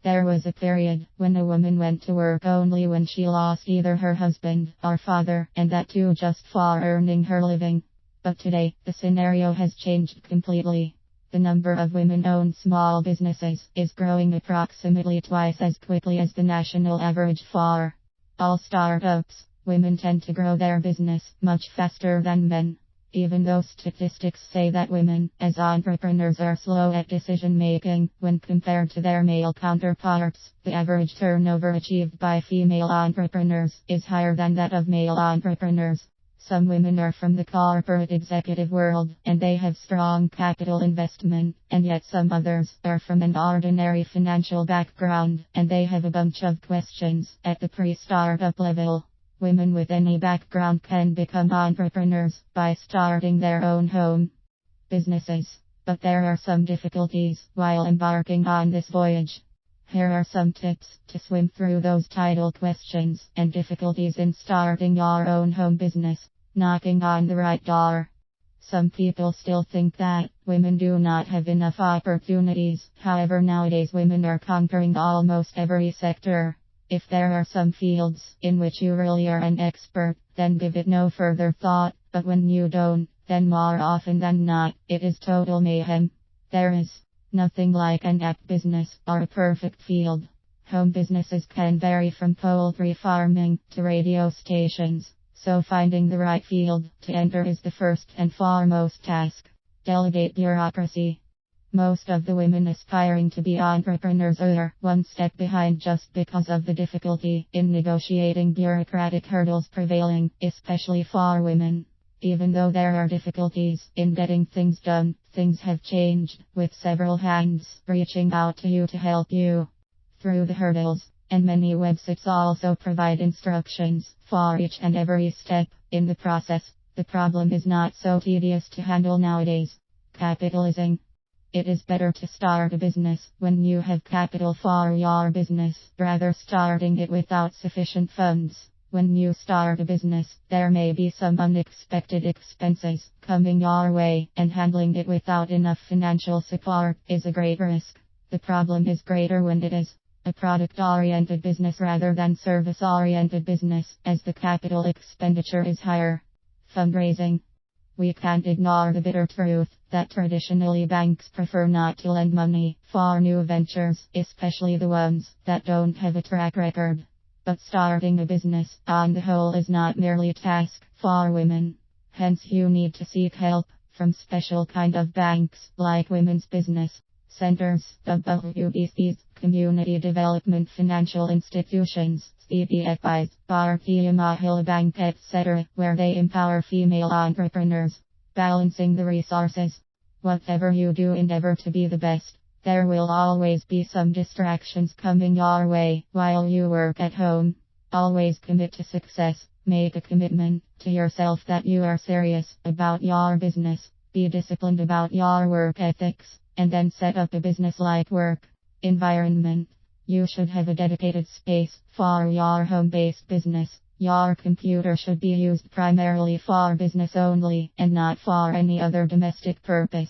There was a period when a woman went to work only when she lost either her husband or father, and that too just for earning her living. But today, the scenario has changed completely. The number of women-owned small businesses is growing approximately twice as quickly as the national average for all startups. Women tend to grow their business much faster than men. Even though statistics say that women, as entrepreneurs, are slow at decision making when compared to their male counterparts, the average turnover achieved by female entrepreneurs is higher than that of male entrepreneurs. Some women are from the corporate executive world, and they have strong capital investment, and yet some others are from an ordinary financial background, and they have a bunch of questions at the pre-startup level. Women with any background can become entrepreneurs by starting their own home businesses, but there are some difficulties while embarking on this voyage. Here are some tips to swim through those tidal questions and difficulties in starting your own home business. Knocking on the right door. Some people still think that women do not have enough opportunities. However, nowadays women are conquering almost every sector. If there are some fields in which you really are an expert, then give it no further thought. But when you don't, then more often than not, it is total mayhem. There is nothing like an app business or a perfect field. Home businesses can vary from poultry farming to radio stations. So finding the right field to enter is the first and foremost task. Delegate bureaucracy. Most of the women aspiring to be entrepreneurs are one step behind just because of the difficulty in negotiating bureaucratic hurdles prevailing, especially for women. Even though there are difficulties in getting things done, things have changed, with several hands reaching out to you to help you through the hurdles. And many websites also provide instructions for each and every step in the process. The problem is not so tedious to handle nowadays. Capitalizing. It is better to start a business when you have capital for your business, rather starting it without sufficient funds. When you start a business, there may be some unexpected expenses coming your way, and handling it without enough financial support is a great risk. The problem is greater when it is a product-oriented business rather than service-oriented business, as the capital expenditure is higher. Fundraising. We can't ignore the bitter truth that traditionally banks prefer not to lend money for new ventures, especially the ones that don't have a track record. But starting a business, on the whole, is not merely a task for women. Hence you need to seek help from special kind of banks, like women's business centers, WBCs, community development financial institutions, CDFIs, Bharatiya Mahila Bank, etc., where they empower female entrepreneurs. Balancing the resources. Whatever you do, endeavor to be the best. There will always be some distractions coming your way while you work at home. Always commit to success. Make a commitment to yourself that you are serious about your business. Be disciplined about your work ethics, and then set up a business-like work environment. You should have a dedicated space for your home-based business. Your computer should be used primarily for business only, and not for any other domestic purpose.